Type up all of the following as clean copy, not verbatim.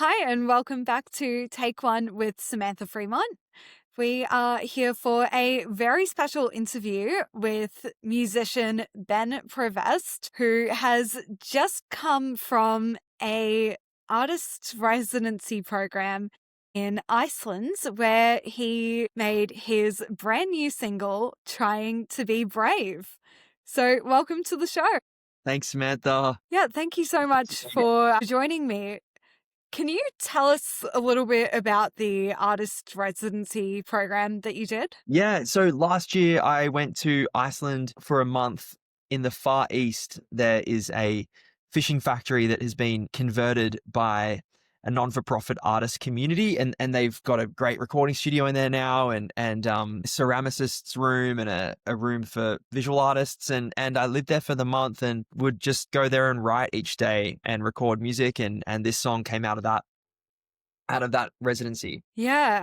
Hi, and welcome back to Take One with Samantha Fremont. We are here for a very special interview with musician Ben Provest, who has just come from a artist residency program in Iceland, where he made his brand new single, Trying to Be Brave. So welcome to the show. Thanks, Samantha. Yeah, thank you so much for joining me. Can you tell us a little bit about the artist residency program that you did? Yeah, so last year I went to Iceland for a month. In the Far East, there is a fishing factory that has been converted by a non-for-profit artist community, and they've got a great recording studio in there now, and ceramicist's room and a room for visual artists, and I lived there for the month and would just go there and write each day and record music, and this song came out of that residency. Yeah,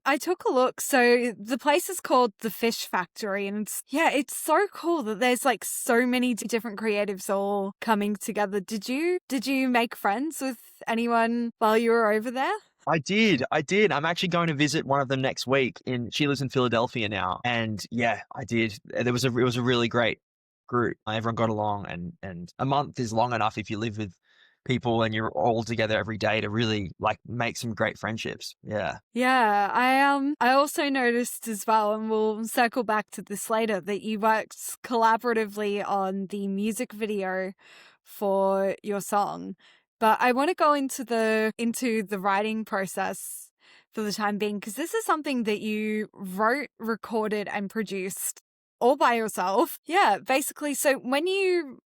I took a look. So the place is called the Fish Factory, and it's so cool that there's like so many different creatives all coming together. Did you make friends with anyone while you were over there? I did. I'm actually going to visit one of them next week. She lives in Philadelphia now, and yeah, I did. It was a really great group. Everyone got along, and a month is long enough if you live with people and you're all together every day to really like make some great friendships. Yeah. Yeah, I also noticed as well, and we'll circle back to this later, that you worked collaboratively on the music video for your song. But I want to go into the writing process for the time being, because this is something that you wrote, recorded, and produced all by yourself. Yeah, basically. So when you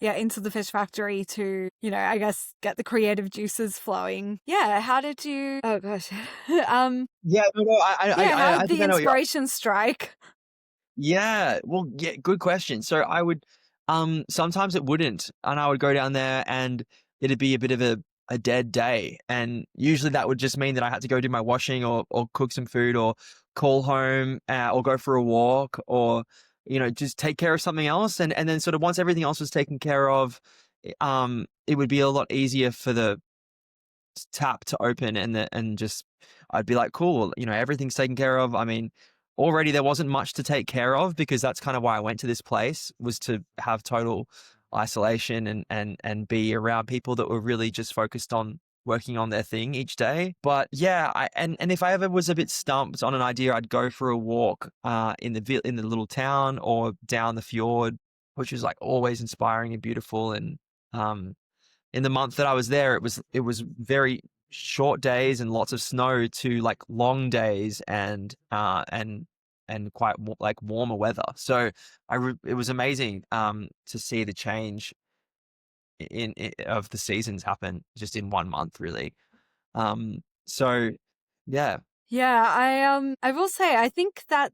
into the fish factory to, I guess, get the creative juices flowing. Yeah, how did you? Oh gosh, Yeah. No. how I did think the I know what you're. inspiration strike? Yeah. Well. Yeah. Good question. So I would. Sometimes it wouldn't, and I would go down there, and it'd be a bit of a dead day, and usually that would just mean that I had to go do my washing or cook some food or call home or go for a walk or just take care of something else, and then sort of once everything else was taken care of, it would be a lot easier for the tap to open and just I'd be like, cool, everything's taken care of. I mean, already there wasn't much to take care of because that's kind of why I went to this place, was to have total isolation and be around people that were really just focused on working on their thing each day. But yeah, and if I ever was a bit stumped on an idea, I'd go for a walk in the little town or down the fjord, which was like always inspiring and beautiful. And um in the month that I was there, it was very short days and lots of snow to like long days and quite like warmer weather. So it was amazing to see the change of the seasons happen just in 1 month, really. So yeah. Yeah, I will say, I think that.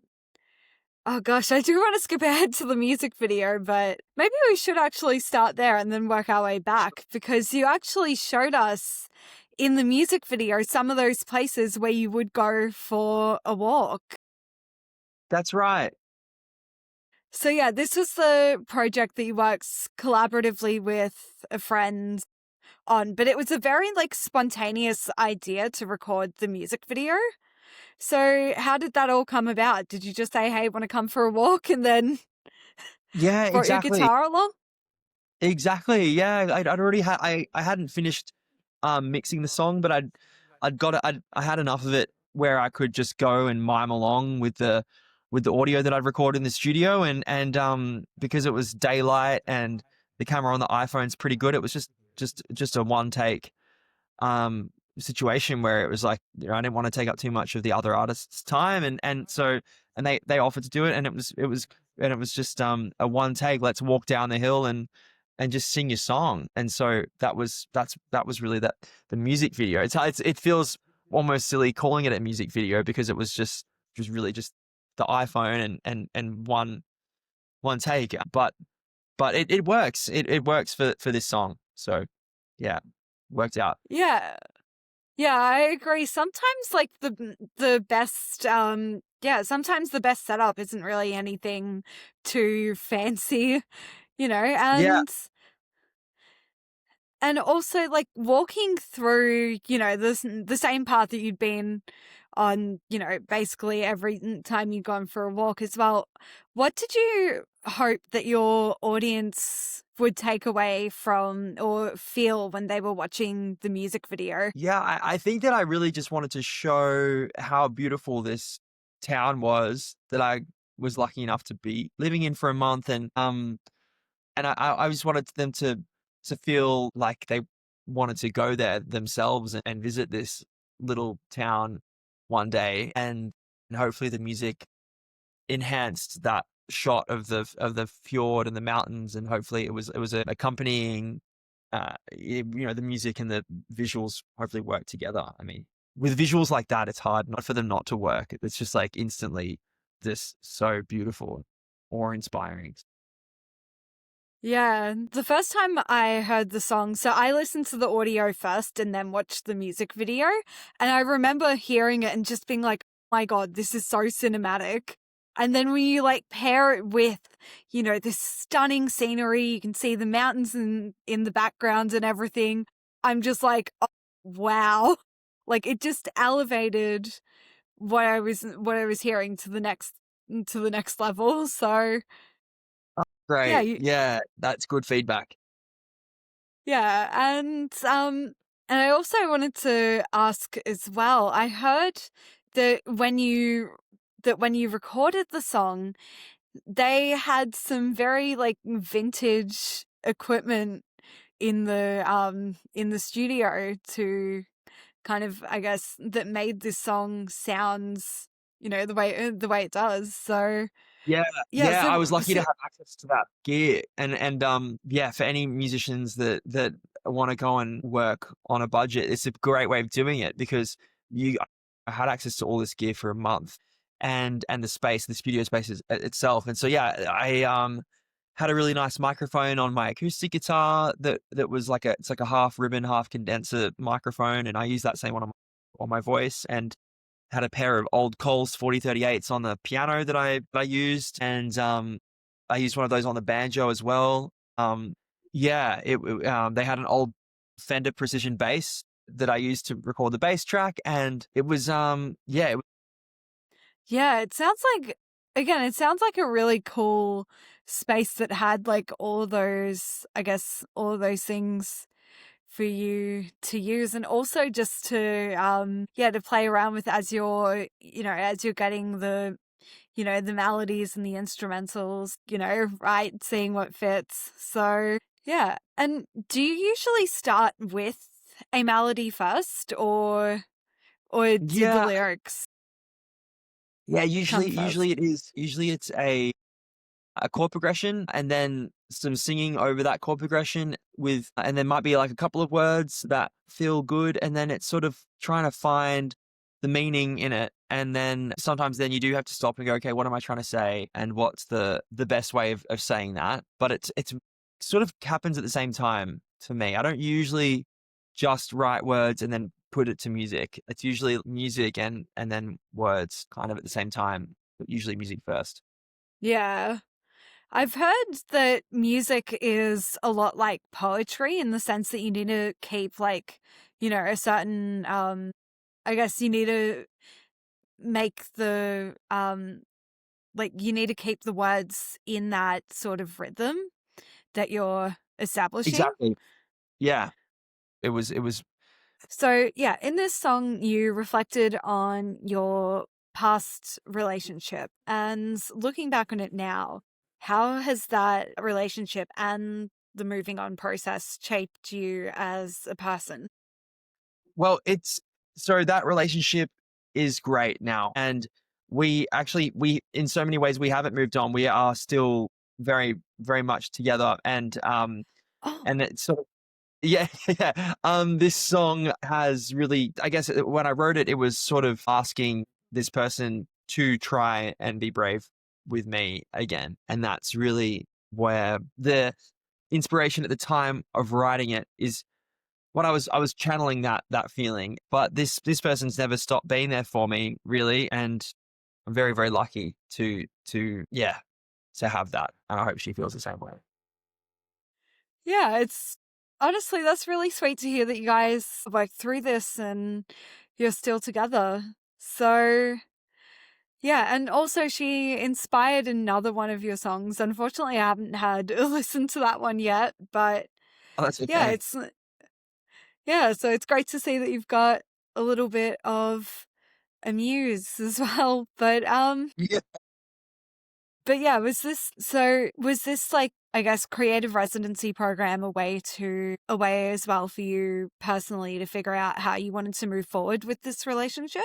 Oh gosh, I do want to skip ahead to the music video, but maybe we should actually start there and then work our way back, because you actually showed us in the music video some of those places where you would go for a walk. That's right. So yeah, this was the project that you worked collaboratively with a friend on, but it was a very spontaneous idea to record the music video. So how did that all come about? Did you just say, "Hey, want to come for a walk," and then Yeah, brought your exactly. guitar along? Exactly. Yeah, I'd already had I hadn't finished mixing the song, but I'd got it. I had enough of it where I could just go and mime along with the audio that I'd recorded in the studio, and because it was daylight and the camera on the iPhone's pretty good, it was just a one take situation where it was like, I didn't want to take up too much of the other artist's time, and they offered to do it, and it was just a one take. Let's walk down the hill and just sing your song. And so that was really the music video. It feels almost silly calling it a music video because it was just really just the iPhone and one take. But it works. It works for this song. So yeah, worked out. Yeah. Yeah, I agree. Sometimes the best sometimes the best setup isn't really anything too fancy, Yeah. and And also, like, walking through, the same path that you'd been on, basically every time you've gone for a walk as well. What did you hope that your audience would take away from or feel when they were watching the music video? Yeah, I think that I really just wanted to show how beautiful this town was that I was lucky enough to be living in for a month, and I just wanted them to feel like they wanted to go there themselves and visit this little town one day, and hopefully the music enhanced that shot of the fjord and the mountains, and hopefully it was a accompanying the music and the visuals hopefully work together. I mean, with visuals like that, it's hard not for them not to work. It's just like instantly just so beautiful, awe inspiring. Yeah, the first time I heard the song, so I listened to the audio first and then watched the music video. And I remember hearing it and just being like, oh my God, this is so cinematic. And then when you like pair it with, this stunning scenery, you can see the mountains in the background and everything. I'm just like, oh, wow. Like it just elevated what I was hearing to the next level. So yeah, Great. Yeah, that's good feedback. yeah, and I also wanted to ask as well. I heard that when you recorded the song, they had some very like vintage equipment in the studio to kind of, I guess, that made this song sounds, the way it does. So Yeah, yeah, yeah, I so was lucky to so have access to that gear, and yeah, for any musicians that want to go and work on a budget, it's a great way of doing it because you I had access to all this gear for a month, and the studio space itself, and so yeah, I had a really nice microphone on my acoustic guitar that was like it's like a half ribbon, half condenser microphone, and I use that same one on my voice, and had a pair of old Coles 4038s on the piano that I used, and I used one of those on the banjo as well. Yeah, they had an old Fender Precision bass that I used to record the bass track, and it was yeah, yeah, it sounds like a really cool space that had like all those, I guess, all those things for you to use and also just to play around with as you're getting the melodies and the instrumentals, right, seeing what fits. So, yeah. And do you usually start with a melody first or did the yeah, lyrics yeah. come Usually first? usually it's a chord progression and then some singing over that chord progression and there might be like a couple of words that feel good, and then it's sort of trying to find the meaning in it, and then sometimes then you do have to stop and go, okay, what am I trying to say and what's the best way of saying that, but it's sort of happens at the same time for me. I don't usually just write words and then put it to music. It's usually music and then words kind of at the same time, but usually music first. Yeah. I've heard that music is a lot like poetry in the sense that you need to keep like, a certain I guess you need to make the like you need to keep the words in that sort of rhythm that you're establishing. Exactly. Yeah. It was So, yeah, in this song, you reflected on your past relationship and looking back on it now, how has that relationship and the moving on process shaped you as a person? well, it's so that relationship is great now, and we in so many ways we haven't moved on. We are still very very much together, Oh, and it's sort of yeah, yeah. This song has really, I guess, when I wrote it, it was sort of asking this person to try and be brave with me again, and that's really where the inspiration at the time of writing it is when I was channeling that feeling. But this person's never stopped being there for me, really, and I'm very very lucky to yeah to have that, and I hope she feels the same way. yeah, honestly, that's really sweet to hear that you guys worked through this and you're still together. So, yeah, and also she inspired another one of your songs. Unfortunately, I haven't had a listen to that one yet, but Oh, that's yeah, okay. so it's great to see that you've got a little bit of a muse as well. Yeah. But yeah, was this like, I guess, creative residency program a way as well for you personally to figure out how you wanted to move forward with this relationship?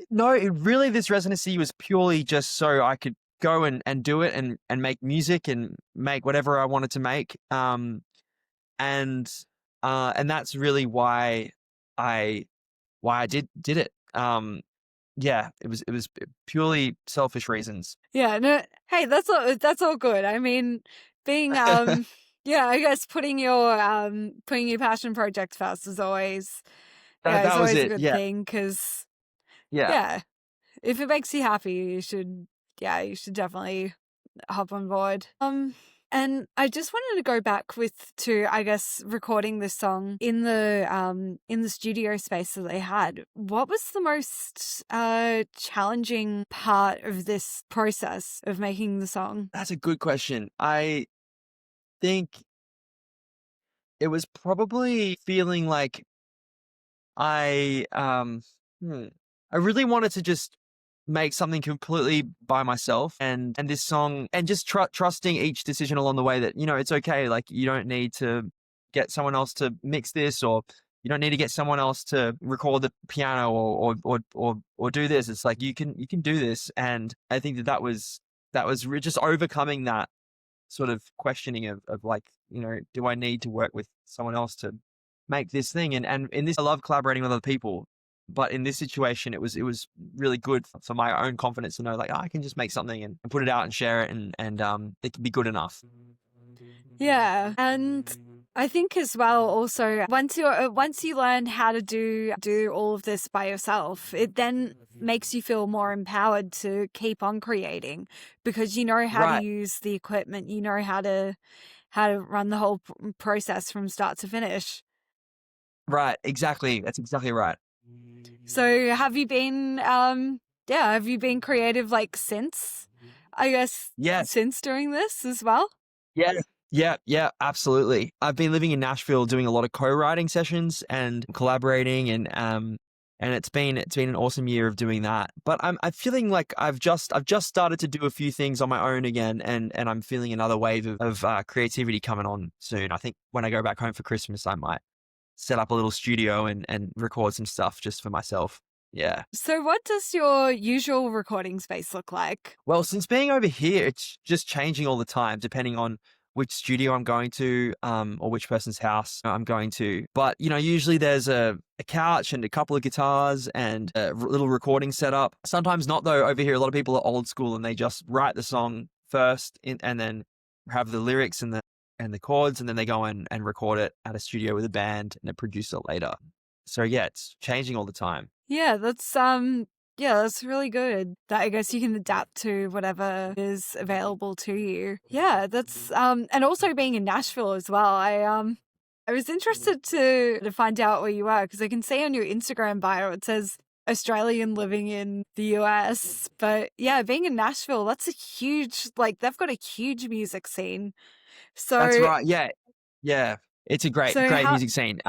No, this residency was purely just so I could go and do it and make music and make whatever I wanted to make. And and that's really I why I did it. Yeah, it was purely selfish reasons. Yeah, no, hey, that's all good. I mean, being yeah, I guess putting your passion project first is always yeah, it's That was always a it. good Yeah, thing because yeah. yeah, if it makes you happy, you should definitely hop on board. And I just wanted to go back to I guess recording this song in the studio space that they had. What was the most challenging part of this process of making the song? That's a good question. I think it was probably feeling like I hmm, I really wanted to just make something completely by myself and this song and just trusting each decision along the way that it's okay, like you don't need to get someone else to mix this, or you don't need to get someone else to record the piano or do this. It's like you can do this. And I think that was just overcoming that sort of questioning of like, do I need to work with someone else to make this thing? And in this, I love collaborating with other people, but in this situation, it was really good for my own confidence to know like, I can just make something and put it out and share it, and it can be good enough. Yeah, and I think as well also once you learn how to do all of this by yourself, it then makes you feel more empowered to keep on creating because you know how to Right, use the equipment, you know how to run the whole process from start to finish. right, exactly. That's exactly right. So have you been creative like since I guess Yeah, since doing this as well? yeah, yeah, absolutely. I've been living in Nashville doing a lot of co-writing sessions and collaborating, and it's been an awesome year of doing that. But I'm feeling like I've just started to do a few things on my own again, and I'm feeling another wave of creativity coming on soon. I think when I go back home for Christmas, I might set up a little studio and record some stuff just for myself. Yeah. So what does your usual recording space look like? Well, since being over here, it's just changing all the time, depending on which studio I'm going to, or which person's house I'm going to. But, usually there's a couch and a couple of guitars and a little recording setup. Sometimes not, though. Over here, a lot of people are old school and they just write the song first and then have the lyrics and the chords, and then they go and record it at a studio with a band and a producer later. So yeah, it's changing all the time. Yeah, that's really good. That I guess you can adapt to whatever is available to you. Yeah, that's and also being in Nashville as well. I was interested to find out where you are because I can see on your Instagram bio it says Australian living in the US. But yeah, being in Nashville, that's a huge like they've got a huge music scene. That's So right. Yeah. Yeah. It's a so great how music scene.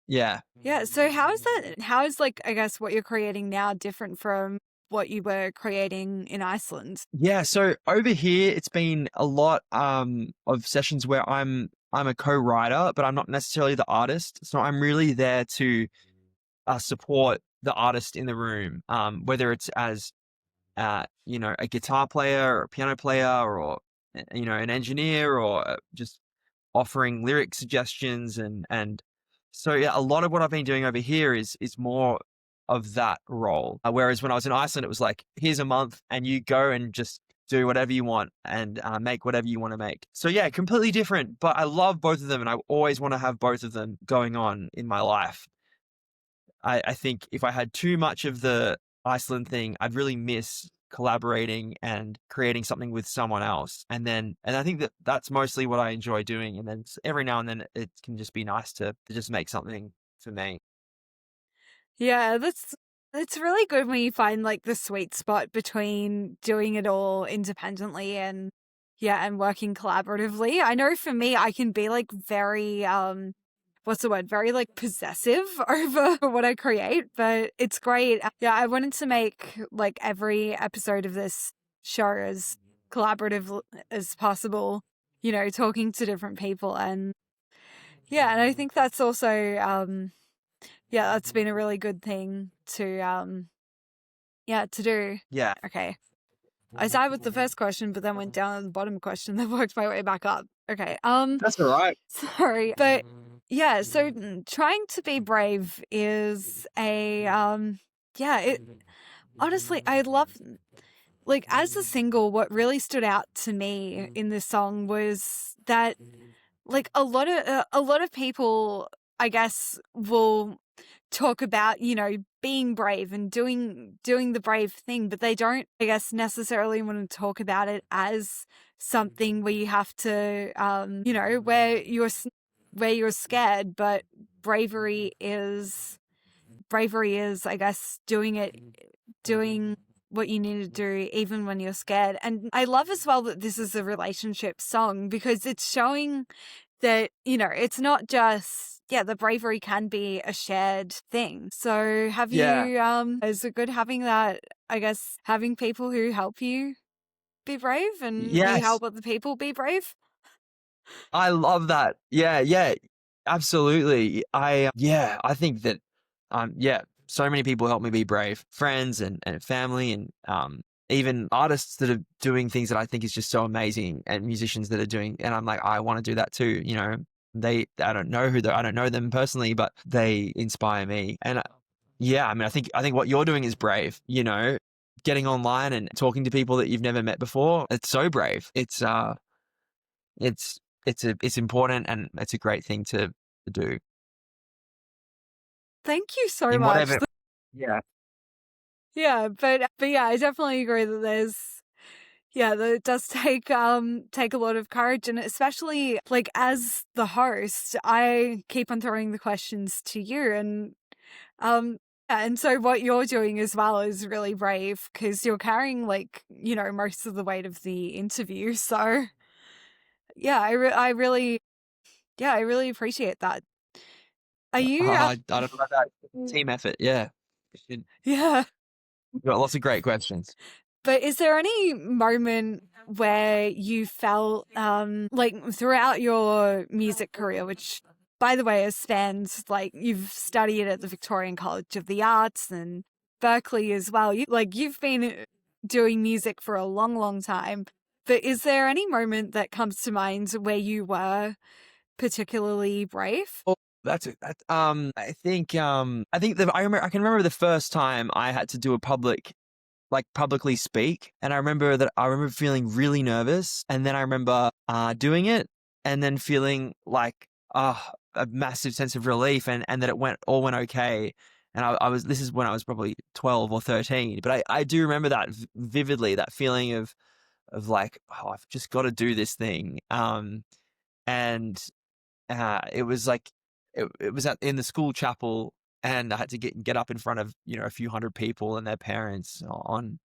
Yeah. Yeah, so how is like I guess what you're creating now different from what you were creating in Iceland? Yeah. So over here, it's been a lot of sessions where I'm a co-writer, but I'm not necessarily the artist. So I'm really there to support the artist in the room, whether it's as a guitar player or a piano player or an engineer or just offering lyric suggestions and so yeah, a lot of what I've been doing over here is more of that role. Whereas when I was in Iceland, it was like, here's a month and you go and just do whatever you want and make whatever you want to make. So yeah, completely different, but I love both of them and I always want to have both of them going on in my life. I think if I had too much of the Iceland thing, I'd really miss collaborating and creating something with someone else. And I think that that's mostly what I enjoy doing. And then every now and then it can just be nice to just make something for me. Yeah, that's really good when you find like the sweet spot between doing it all independently and yeah, and working collaboratively. I know for me I can be like very what's the word? Very like possessive over what I create, but it's great. Yeah, I wanted to make like every episode of this show as collaborative as possible, you know, talking to different people and yeah, and I think that's also yeah, that's been a really good thing to yeah, to do. Yeah. Okay. I started with the first question, but then went down to the bottom question, then worked my way back up. Okay. That's all right. Sorry. But yeah, so trying to be brave is a yeah, it honestly I love like as a single, what really stood out to me in this song was that like a lot of people I guess will talk about, you know, being brave and doing the brave thing, but they don't, I guess, necessarily want to talk about it as something where you have to, you know, where you're scared. But bravery is, I guess, doing what you need to do even when you're scared. And I love as well that this is a relationship song because it's showing that, you know, it's not just, yeah, the bravery can be a shared thing. So have Yeah. you, is it good having that, I guess, having people who help you be brave and you Yes. help other people be brave? I love that. Yeah, yeah, absolutely. Yeah, I think that, yeah, so many people help me be brave. Friends and family and even artists that are doing things that I think is just so amazing and musicians that are doing, and I'm like, I want to do that too. You know, I don't know I don't know them personally, but they inspire me. And yeah, I mean, I think what you're doing is brave. You know, getting online and talking to people that you've never met before. It's so brave. It's it's important and it's a great thing to do Thank you so in much. whatever. Yeah. Yeah, but yeah, I definitely agree that there's yeah, that it does take a lot of courage and especially like as the host, I keep on throwing the questions to you and yeah, and so what you're doing as well is really brave because you're carrying like, you know, most of the weight of the interview. So yeah, I really yeah, I really appreciate that. Are you I don't know about that. Team effort. Yeah. yeah. We've got lots of great questions. But is there any moment where you felt like throughout your music career, which by the way has spanned like you've studied at the Victorian College of the Arts and Berkeley as well. You've been doing music for a long, long time. But is there any moment that comes to mind where you were particularly brave? Oh, that's it. I think that I can remember the first time I had to do a publicly speak. And I remember feeling really nervous. And then I remember doing it and then feeling like a massive sense of relief and that all went okay. And this is when I was probably 12 or 13. But I do remember that vividly, that feeling of like, oh, I've just got to do this thing. And it was like, it was in the school chapel and I had to get up in front of, you know, a few hundred people and their parents on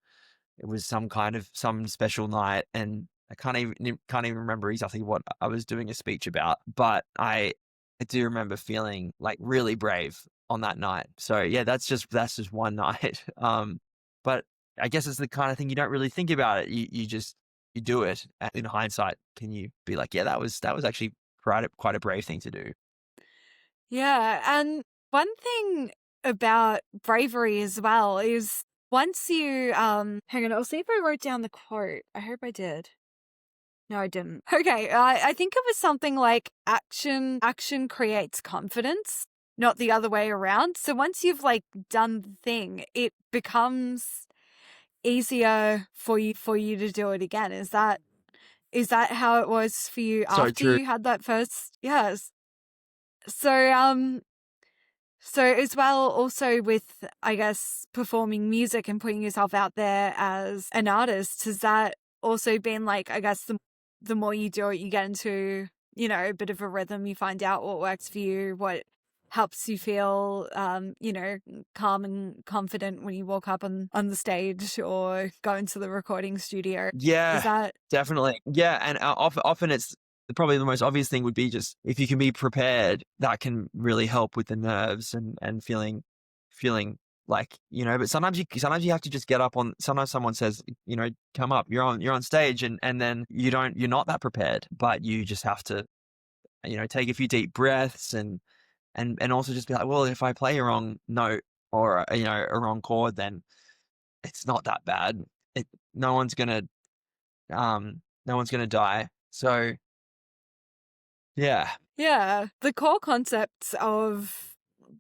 it was some special night, and I can't even remember exactly what I was doing a speech about, but I do remember feeling like really brave on that night. So yeah, that's just one night. But I guess it's the kind of thing you don't really think about it. You just you do it. And in hindsight, can you be like, yeah, that was actually quite a brave thing to do. Yeah, and one thing about bravery as well is once you hang on, I'll see if I wrote down the quote. I hope I did. No, I didn't. Okay, I think it was something like action creates confidence, not the other way around. So once you've like done the thing, it becomes easier for you to do it again. Is that how it was for you So after true. you had that first? Yes. So So as well, also with, I guess, performing music and putting yourself out there as an artist, has that also been like, I guess, the more you do it, you get into, you know, a bit of a rhythm, you find out what works for you, what helps you feel, you know, calm and confident when you walk up on the stage or go into the recording studio. Is Yeah, that, definitely. Yeah, and often it's probably the most obvious thing would be just if you can be prepared, that can really help with the nerves and feeling like, you know, but sometimes you have to just get up on, sometimes someone says, you know, come up, you're on stage, and then you're not that prepared, but you just have to, you know, take a few deep breaths and also just be like, well, if I play a wrong note or, you know, a wrong chord, then it's not that bad. It no one's gonna no one's gonna die. So yeah. yeah, the core concepts of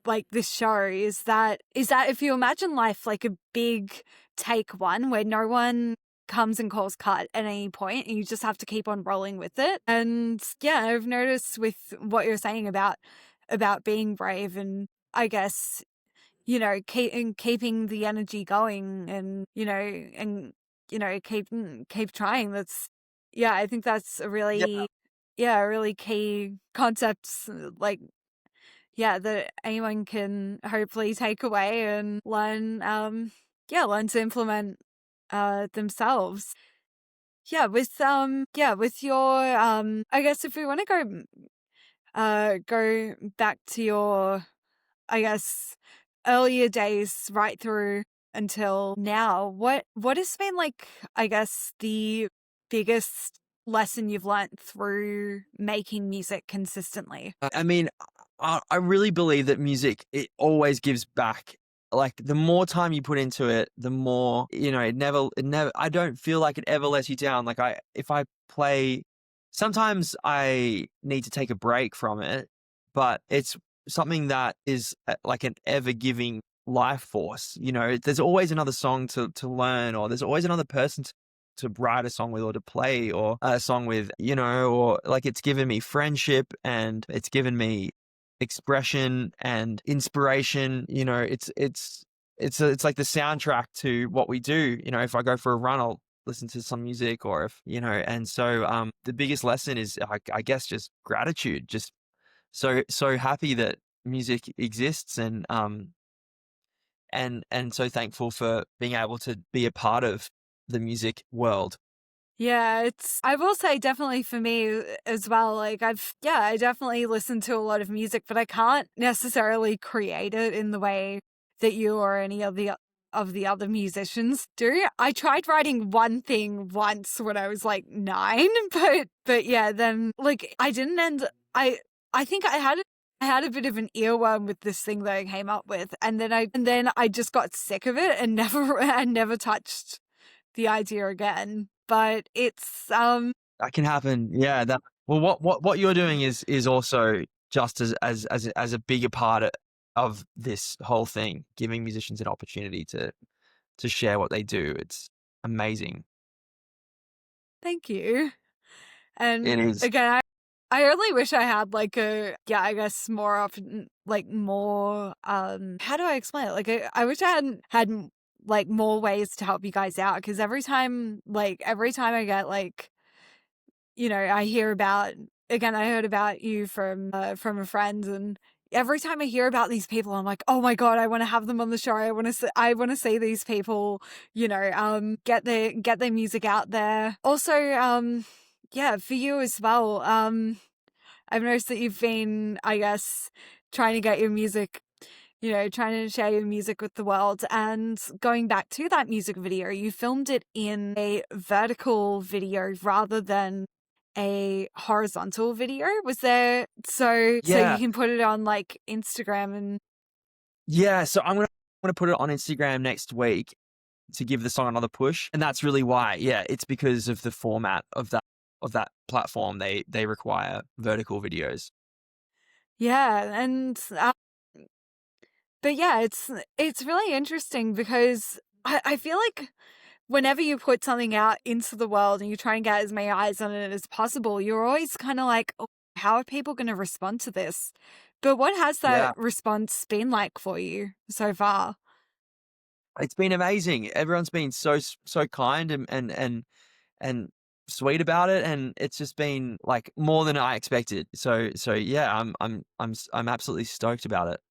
like this show is that if you imagine life like a big take one where no one comes and calls cut at any point and you just have to keep on rolling with it. And yeah, I've noticed with what you're saying about being brave and I guess, you know, keeping the energy going and, you know, keep trying. That's, yeah, I think that's a Yeah. really, yeah, a really key concepts like, yeah, that anyone can hopefully take away and learn, yeah, learn to implement, themselves. Yeah, with your, I guess if we want to go back to your, I guess, earlier days right through until now, what has been like, I guess, the biggest lesson you've learnt through making music consistently? I mean, I really believe that music, it always gives back. Like the more time you put into it, the more, you know, it never, I don't feel like it ever lets you down. Like if I play, sometimes I need to take a break from it, but it's something that is like an ever giving life force. You know, there's always another song to learn, or there's always another person to write a song with or to play or a song with, you know, or like it's given me friendship and it's given me expression and inspiration. You know, it's like the soundtrack to what we do. You know, if I go for a run, I'll listen to some music, or if, you know, and so the biggest lesson is I guess just gratitude, just so happy that music exists, and so thankful for being able to be a part of the music world. Yeah, I will say definitely for me as well. Like yeah, I definitely listen to a lot of music, but I can't necessarily create it in the way that you or any of the other musicians do. I tried writing one thing once when I was like 9, but yeah, then like I didn't end. I think I had a bit of an earworm with this thing that I came up with, and then I just got sick of it and never touched the idea again. But it's That can happen. Yeah. That, well, what you're doing is also just as a bigger part of this whole thing, giving musicians an opportunity to share what they do. It's amazing. thank you. And It is. again, I only wish I had like a, yeah, I guess more often like more how do I explain it? Like I wish I had like more ways to help you guys out because every time I get like, you know, I hear about, again, I heard about you from a friend, and every time I hear about these people, I'm like, oh my God, I want to have them on the show. I want to see these people, you know, get their music out there. Also, yeah, for you as well. I've noticed that you've been, I guess, trying to get your music, you know, trying to share your music with the world. And going back to that music video, you filmed it in a vertical video rather than a horizontal video. Was there, so you Yeah. can put it on like Instagram and Yeah. So I'm gonna put it on Instagram next week to give the song another push, and that's really why. Yeah, it's because of the format of that platform. They require vertical videos. yeah, and but yeah, it's really interesting because I feel like whenever you put something out into the world and you try and get as many eyes on it as possible, you're always kind of like, oh, how are people going to respond to this? But what has that Yeah, response been like for you so far? it's been amazing. Everyone's been so kind and sweet about it, and it's just been like more than I expected. So yeah, I'm absolutely stoked about it.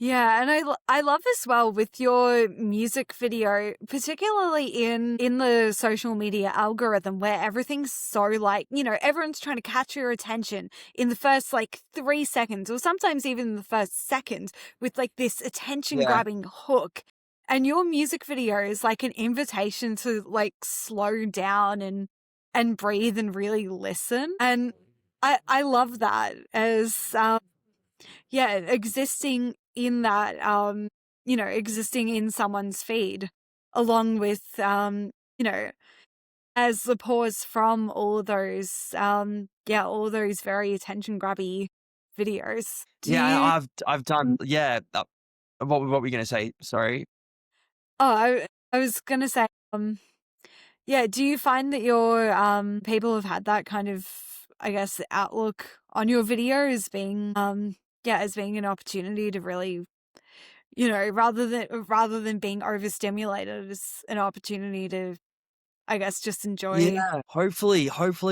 Yeah, and I love as well with your music video, particularly in the social media algorithm where everything's so like, everyone's trying to catch your attention in the first like 3 seconds or sometimes even the first second with like this attention Yeah. grabbing hook. And your music video is like an invitation to like slow down and breathe and really listen. And I love that as yeah, existing in that, existing in someone's feed, along with, as the pause from all those very attention grabby videos. Do Yeah, and you? I've done yeah. What were we gonna say? Sorry. Oh, I was gonna say, yeah. Do you find that your people have had that kind of, I guess, outlook on your video as being, as being an opportunity to really rather than being overstimulated, it's an opportunity to, I guess, just enjoy. Yeah, hopefully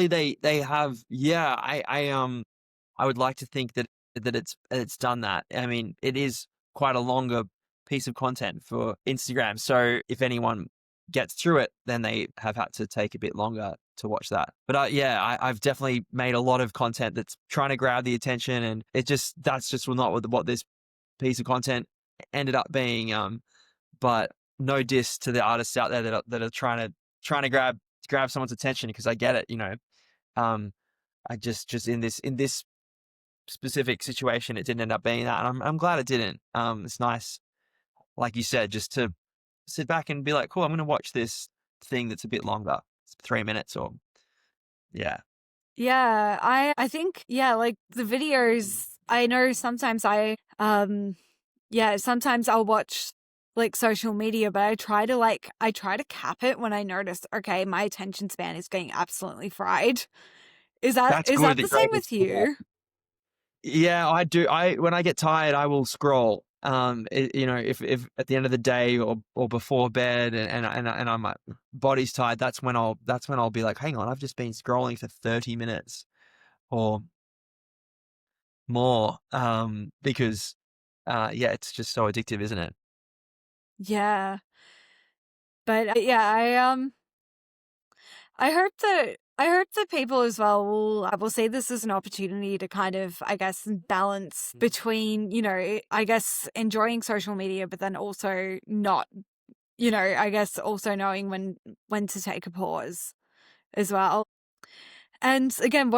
they have. Yeah, I would like to think that it's done that. I mean, it is quite a longer piece of content for Instagram. So if anyone gets through it, then they have had to take a bit longer to watch that. But yeah, I've definitely made a lot of content that's trying to grab the attention, and that's just not what this piece of content ended up being. But no diss to the artists out there that are trying to grab someone's attention, because I get it. Um, I just in this specific situation, it didn't end up being that, and I'm glad it didn't. It's nice, like you said, just to sit back and be like, cool, I'm going to watch this thing that's a bit longer, it's 3 minutes or yeah, Yeah, I think, yeah, like the videos, I know sometimes sometimes I'll watch like social media, but I try to cap it when I notice, okay, my attention span is getting absolutely fried. Is that that's is good that that the you're same able to with do that. you? Yeah, I do. When I get tired, I will scroll. If at the end of the day or before bed, and my body's tired, that's when I'll be like, hang on, I've just been scrolling for 30 minutes or more. Because yeah, it's just so addictive, isn't it? Yeah. But yeah, I hope that people as well will see this as an opportunity to kind of, I guess, balance between, I guess, enjoying social media, but then also not, I guess also knowing when to take a pause as well. And again,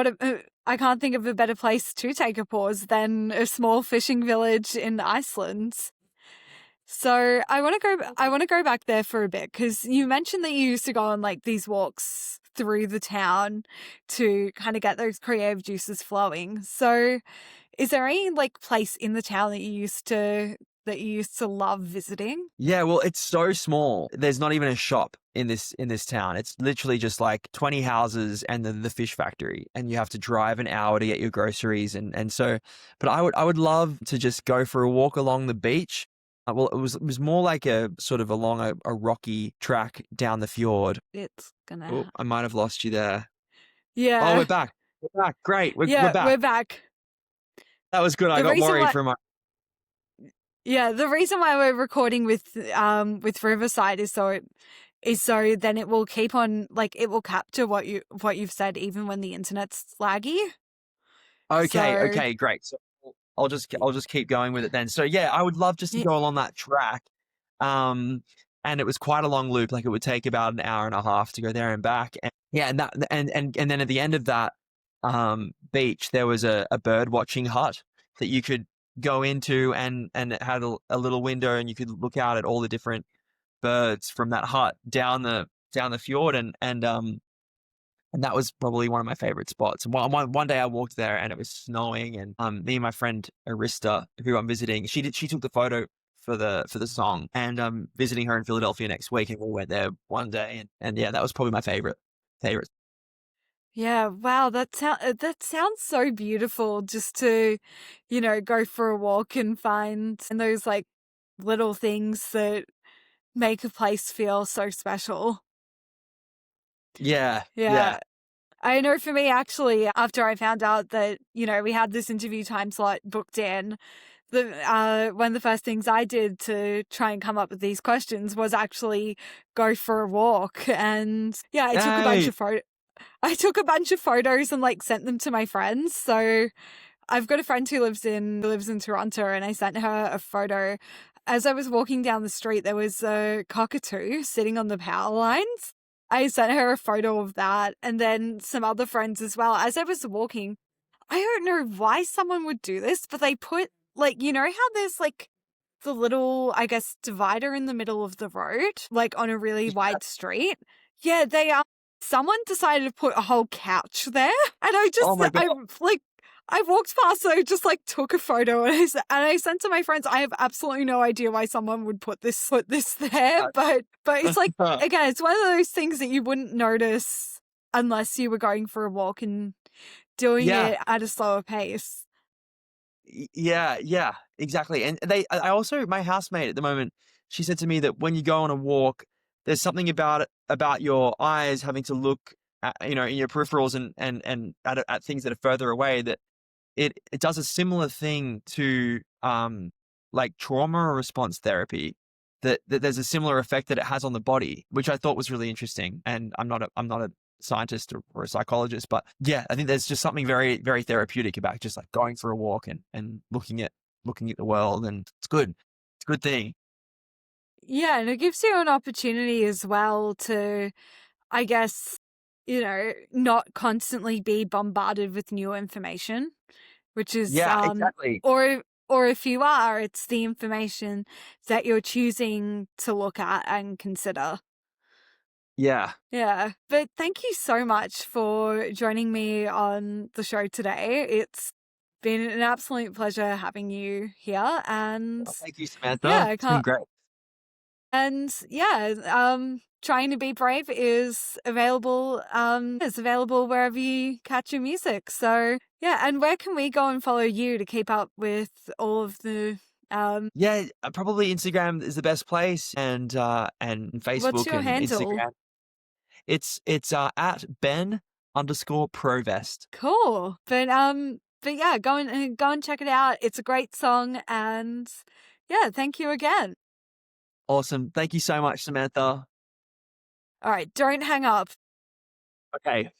I can't think of a better place to take a pause than a small fishing village in Iceland. So I want to go back there for a bit because you mentioned that you used to go on like these walks through the town to kind of get those creative juices flowing. So is there any like place in the town that you used to love visiting? Yeah, well, it's so small. There's not even a shop in this town. It's literally just like 20 houses and the fish factory, and you have to drive an hour to get your groceries, and so. But I would love to just go for a walk along the beach. Well, it was more like a sort of along a rocky track down the fjord. It's Oh, gonna I might have lost you there. Oh, we're Yeah. back. We're back. Great. We're Yeah, back. we're back. That was good. I The got reason worried why for a moment. the reason why we're recording with Riverside is so then it will keep on like it will capture what you've said even when the internet's laggy. Okay, So okay, great. So I'll just keep going with it then. So yeah, I would love just to y- go along that track. Um, and it was quite a long loop. Like it would take about an hour and a half to go there and back. And yeah, and then at the end of that beach, there was a bird watching hut that you could go into, and it had a little window, and you could look out at all the different birds from that hut down the fjord, and that was probably one of my favorite spots. One day I walked there and it was snowing, and me and my friend Arista, who I'm visiting, she took the photo for the song, and I'm visiting her in Philadelphia next week, and we went there one day, and yeah, that was probably my favorite. Yeah, wow, that sounds so beautiful just to, go for a walk and find those like little things that make a place feel so special. Yeah, yeah. Yeah. I know for me, actually, after I found out that, we had this interview time slot booked in, one of the first things I did to try and come up with these questions was actually go for a walk. And yeah, Yay! I took a bunch of photos and like sent them to my friends. So I've got a friend who lives in Toronto, and I sent her a photo. As I was walking down the street, there was a cockatoo sitting on the power lines. I sent her a photo of that, and then some other friends as well. As I was walking, I don't know why someone would do this, but they put like, how there's like the little, I guess, divider in the middle of the road, like on a really Yeah. wide street. Yeah, someone decided to put a whole couch there, and Oh my God. I walked past, so I just like took a photo, and I sent to my friends. I have absolutely no idea why someone would put this there, but it's like, again, it's one of those things that you wouldn't notice unless you were going for a walk and doing Yeah. it at a slower pace. Yeah, yeah, exactly. And I also, my housemate at the moment, she said to me that when you go on a walk, there's something about it, about your eyes having to look at, in your peripherals and at things that are further away, that it does a similar thing to like trauma response therapy, that there's a similar effect that it has on the body, which I thought was really interesting. And I'm not a scientist or a psychologist, but yeah, I think there's just something very, very therapeutic about just like going for a walk and looking at the world, and it's good. It's a good thing. Yeah, and it gives you an opportunity as well to, I guess, not constantly be bombarded with new information, which is Yeah, exactly. or if you are, it's the information that you're choosing to look at and consider. Yeah. Yeah, but thank you so much for joining me on the show today. It's been an absolute pleasure having you here, and Well, thank you, yeah, Samantha. I It's been can't. great. And yeah, trying to be brave is available wherever you catch your music. So yeah, and where can we go and follow you to keep up with all of the Yeah, probably Instagram is the best place, and what's Facebook your and handle? Instagram. It's at Ben_Provest. Cool. But yeah, go and check it out. It's a great song, and yeah, thank you again. Awesome. Thank you so much, Samantha. All right, don't hang up. Okay.